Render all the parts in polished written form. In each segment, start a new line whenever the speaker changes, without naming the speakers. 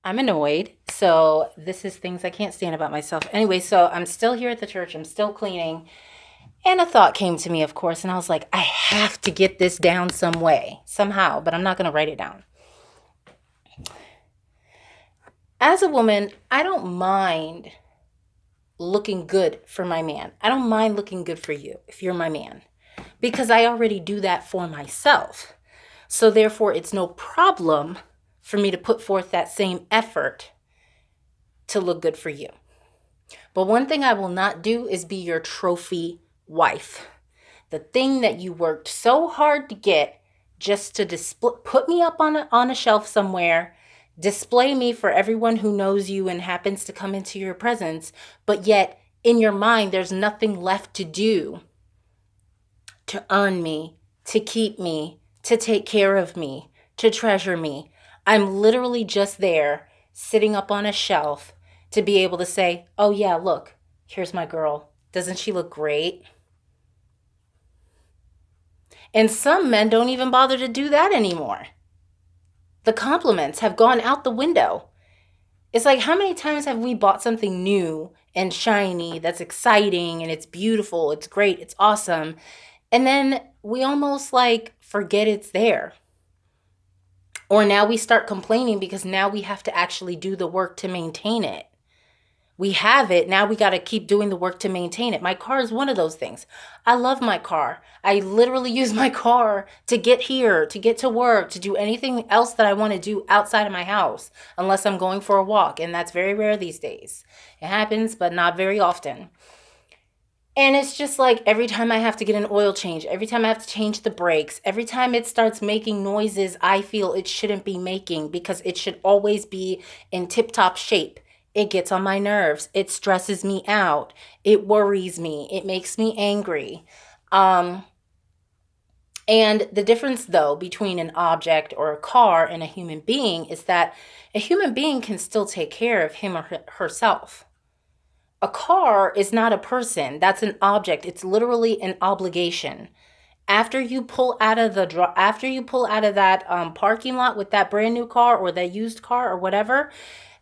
I'm annoyed. So this is things I can't stand about myself. Anyway, so I'm still here at the church. I'm still cleaning. And a thought came to me, of course, and I was like, I have to get this down some way, somehow, but I'm not going to write it down. As a woman, I don't mind looking good for my man. I don't mind looking good for you if you're my man, because I already do that for myself. So therefore, it's no problem for me to put forth that same effort to look good for you. But one thing I will not do is be your trophy wife. The thing that you worked so hard to get just to display, put me up on a shelf somewhere, display me for everyone who knows you and happens to come into your presence, but yet in your mind, there's nothing left to do to earn me, to keep me, to take care of me, to treasure me. I'm literally just there sitting up on a shelf to be able to say, oh yeah, look, here's my girl. Doesn't she look great? And some men don't even bother to do that anymore. The compliments have gone out the window. It's like, how many times have we bought something new and shiny that's exciting and it's beautiful, it's great, it's awesome, and then we almost like forget it's there. Or now we start complaining because now we have to actually do the work to maintain it. We have it. Now we got to keep doing the work to maintain it. My car is one of those things. I love my car. I literally use my car to get here, to get to work, to do anything else that I want to do outside of my house, unless I'm going for a walk. And that's very rare these days. It happens, but not very often. And it's just like every time I have to get an oil change, every time I have to change the brakes, every time it starts making noises I feel it shouldn't be making because it should always be in tip-top shape. It gets on my nerves. It stresses me out. It worries me. It makes me angry. Um, and the difference, though, between an object or a car and a human being is that a human being can still take care of him or herself. A car is not a person. That's an object. It's literally an obligation. After you pull out of that parking lot with that brand new car or that used car or whatever,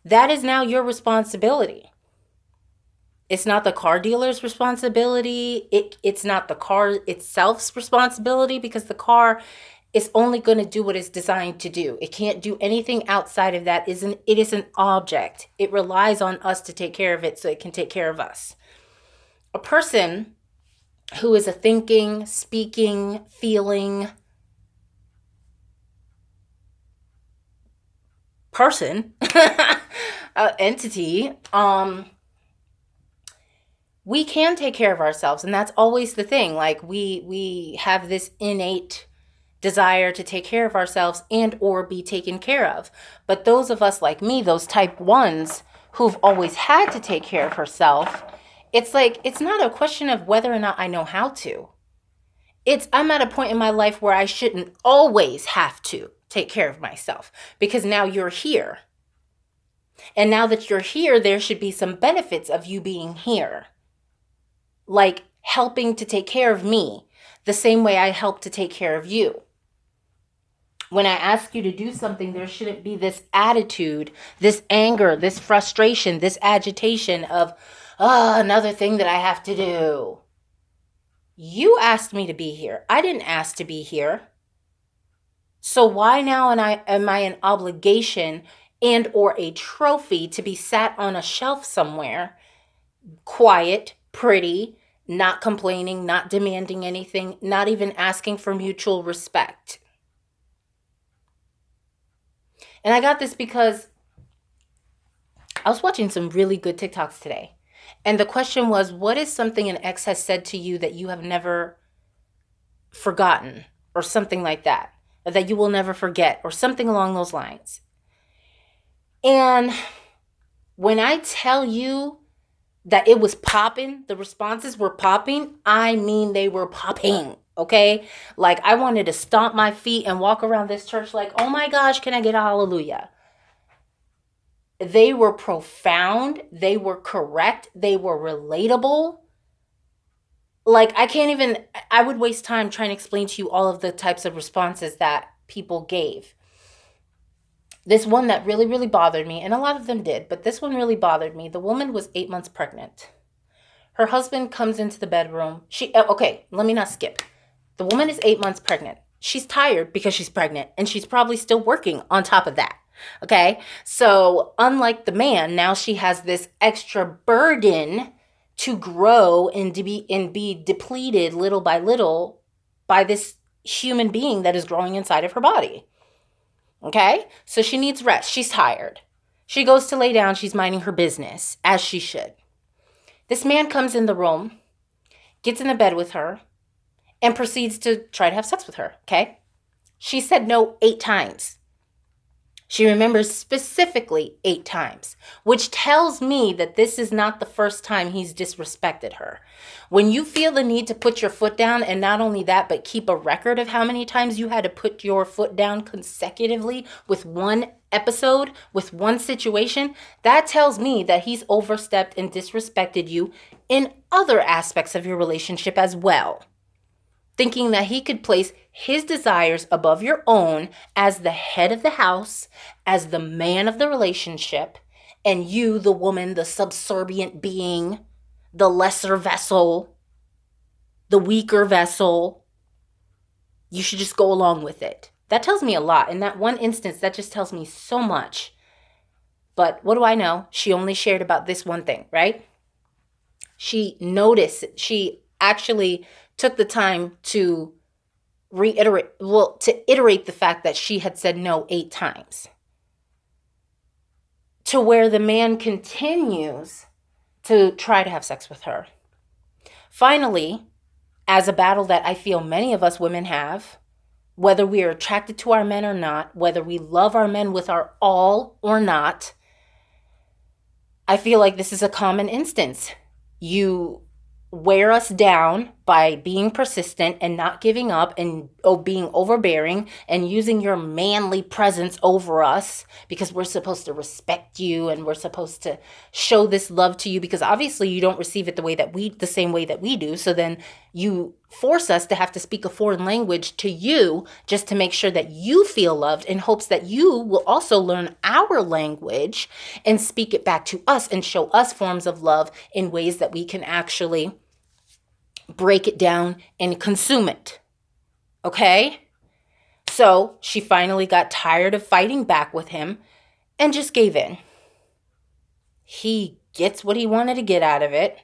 that is now your responsibility. It's not the car dealer's responsibility. It's not the car itself's responsibility because the car is only going to do what it's designed to do. It can't do anything outside of that. It is an object. It relies on us to take care of it so it can take care of us. A person who is a thinking, speaking, feeling person, entity, we can take care of ourselves, and that's always the thing. Like we have this innate desire to take care of ourselves and or be taken care of. But those of us like me, those type ones who've always had to take care of herself, it's like it's not a question of whether or not I know how to. It's I'm at a point in my life where I shouldn't always have to take care of myself because now you're here. And now that you're here, there should be some benefits of you being here, like helping to take care of me the same way I help to take care of you. When I ask you to do something, there shouldn't be this attitude, this anger, this frustration, this agitation of, oh, another thing that I have to do. You asked me to be here. I didn't ask to be here. So why now am I an obligation and or a trophy to be sat on a shelf somewhere, quiet, pretty, not complaining, not demanding anything, not even asking for mutual respect? And I got this because I was watching some really good TikToks today. And the question was, what is something an ex has said to you that you have never forgotten, or something like that, or that you will never forget, or something along those lines? And when I tell you that it was popping, the responses were popping, I mean they were popping. Okay? Like I wanted to stomp my feet and walk around this church like, oh my gosh, can I get a hallelujah? They were profound. They were correct. They were relatable. Like I would waste time trying to explain to you all of the types of responses that people gave. This one that really, really bothered me, and a lot of them did, but this one really bothered me. The woman was 8 months pregnant. Her husband comes into the bedroom. Okay, let me not skip. The woman is 8 months pregnant. She's tired because she's pregnant, and she's probably still working on top of that. Okay, so unlike the man, now she has this extra burden to grow and to be depleted little by little by this human being that is growing inside of her body. Okay, so she needs rest. She's tired. She goes to lay down. She's minding her business, as she should. This man comes in the room, gets in the bed with her, and proceeds to try to have sex with her, okay? She said no 8 times. She remembers specifically 8 times, which tells me that this is not the first time he's disrespected her. When you feel the need to put your foot down, and not only that, but keep a record of how many times you had to put your foot down consecutively with one episode, with one situation, that tells me that he's overstepped and disrespected you in other aspects of your relationship as well. Thinking that he could place his desires above your own as the head of the house, as the man of the relationship, and you, the woman, the subservient being, the lesser vessel, the weaker vessel, you should just go along with it. That tells me a lot. In that one instance, that just tells me so much. But what do I know? She only shared about this one thing, right? She noticed, she actually took the time to iterate the fact that she had said no 8 times. To where the man continues to try to have sex with her. Finally, as a battle that I feel many of us women have, whether we are attracted to our men or not, whether we love our men with our all or not, I feel like this is a common instance. You wear us down by being persistent and not giving up and being overbearing and using your manly presence over us because we're supposed to respect you and we're supposed to show this love to you because obviously you don't receive it the same way that we do. So then you force us to have to speak a foreign language to you just to make sure that you feel loved in hopes that you will also learn our language and speak it back to us and show us forms of love in ways that we can actually break it down and consume it. Okay? So she finally got tired of fighting back with him and just gave in. He gets what he wanted to get out of it.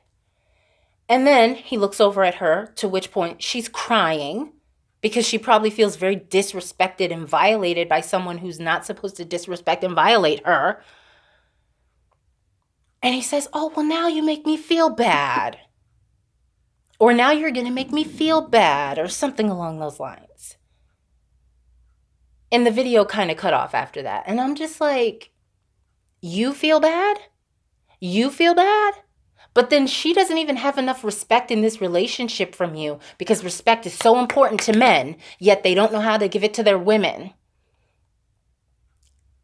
And then he looks over at her, to which point she's crying because she probably feels very disrespected and violated by someone who's not supposed to disrespect and violate her. And he says, "Oh, well, now you make me feel bad." Or now you're going to make me feel bad, or something along those lines. And the video kind of cut off after that. And I'm just like, you feel bad? You feel bad? But then she doesn't even have enough respect in this relationship from you because respect is so important to men, yet they don't know how to give it to their women.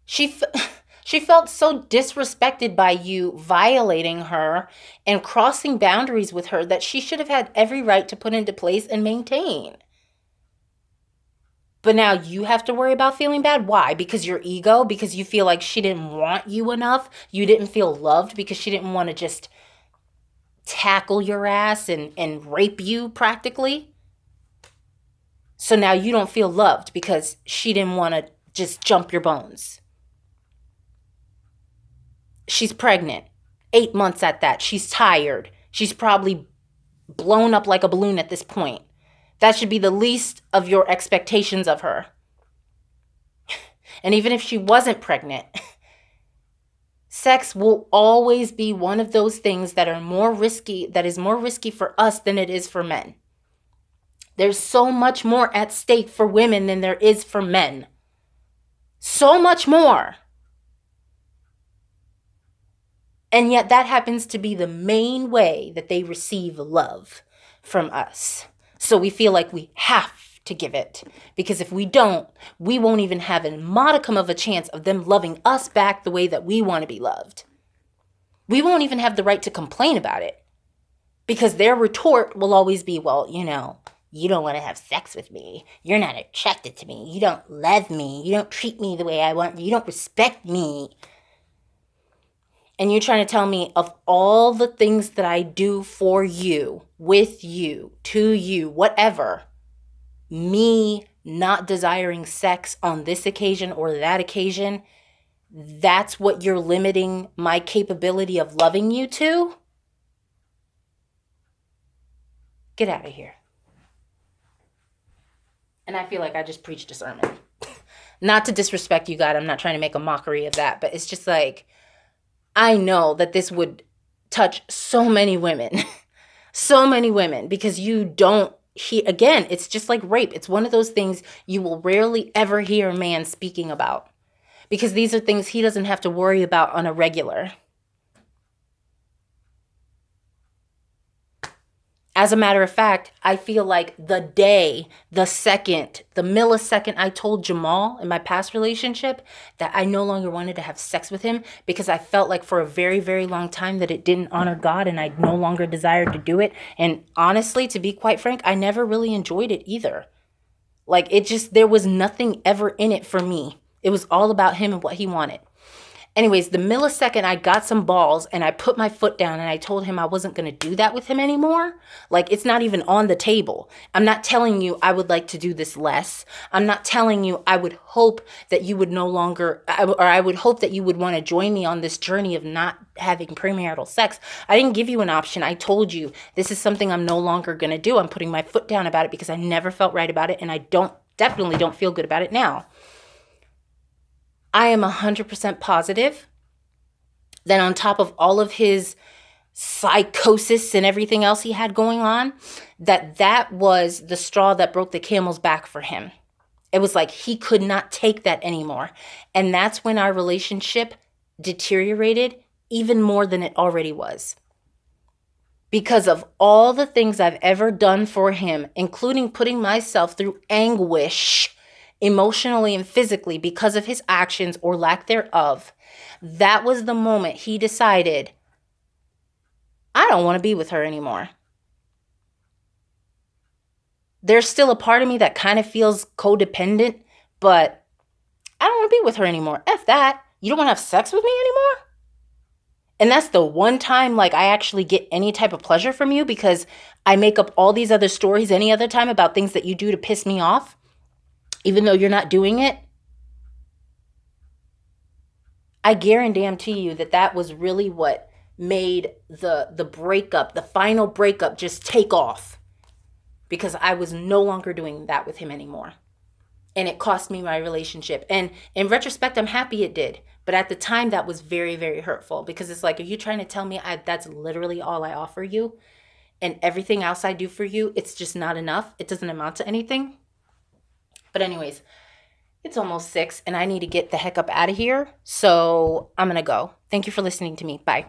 She felt so disrespected by you violating her and crossing boundaries with her that she should have had every right to put into place and maintain. But now you have to worry about feeling bad. Why? Because your ego? Because you feel like she didn't want you enough? You didn't feel loved because she didn't want to just tackle your ass and rape you practically? So now you don't feel loved because she didn't want to just jump your bones. She's pregnant, 8 months at that. She's tired. She's probably blown up like a balloon at this point. That should be the least of your expectations of her. And even if she wasn't pregnant, sex will always be one of those things that is more risky for us than it is for men. There's so much more at stake for women than there is for men. So much more. And yet that happens to be the main way that they receive love from us. So we feel like we have to give it. Because if we don't, we won't even have a modicum of a chance of them loving us back the way that we want to be loved. We won't even have the right to complain about it. Because their retort will always be, well, You don't want to have sex with me. You're not attracted to me. You don't love me. You don't treat me the way I want. You don't respect me. And you're trying to tell me of all the things that I do for you, with you, to you, whatever, me not desiring sex on this occasion or that occasion, that's what you're limiting my capability of loving you to? Get out of here. And I feel like I just preached a sermon. Not to disrespect you, God. I'm not trying to make a mockery of that. But it's just like, I know that this would touch so many women. So many women. Because you don't again, it's just like rape. It's one of those things you will rarely ever hear a man speaking about. Because these are things he doesn't have to worry about on a regular. As a matter of fact, I feel like the day, the second, the millisecond I told Jamal in my past relationship that I no longer wanted to have sex with him because I felt like for a very, very long time that it didn't honor God and I no longer desired to do it. And honestly, to be quite frank, I never really enjoyed it either. Like there was nothing ever in it for me. It was all about him and what he wanted. Anyways, the millisecond I got some balls and I put my foot down and I told him I wasn't going to do that with him anymore, like it's not even on the table. I'm not telling you I would like to do this less. I'm not telling you I would hope that you would no longer, or I would hope that you would want to join me on this journey of not having premarital sex. I didn't give you an option. I told you this is something I'm no longer going to do. I'm putting my foot down about it because I never felt right about it and I definitely don't feel good about it now. I am 100% positive that on top of all of his psychosis and everything else he had going on, that was the straw that broke the camel's back for him. It was like he could not take that anymore. And that's when our relationship deteriorated even more than it already was. Because of all the things I've ever done for him, including putting myself through anguish emotionally and physically because of his actions or lack thereof, that was the moment he decided, I don't want to be with her anymore. There's still a part of me that kind of feels codependent, but I don't want to be with her anymore. F that. You don't want to have sex with me anymore? And that's the one time like I actually get any type of pleasure from you because I make up all these other stories any other time about things that you do to piss me off, even though you're not doing it. I guarantee you that was really what made the breakup, the final breakup, just take off. Because I was no longer doing that with him anymore. And it cost me my relationship. And in retrospect, I'm happy it did. But at the time, that was very, very hurtful. Because it's like, are you trying to tell me that's literally all I offer you? And everything else I do for you, it's just not enough? It doesn't amount to anything? But anyways, it's almost 6 and I need to get the heck up out of here. So I'm going to go. Thank you for listening to me. Bye.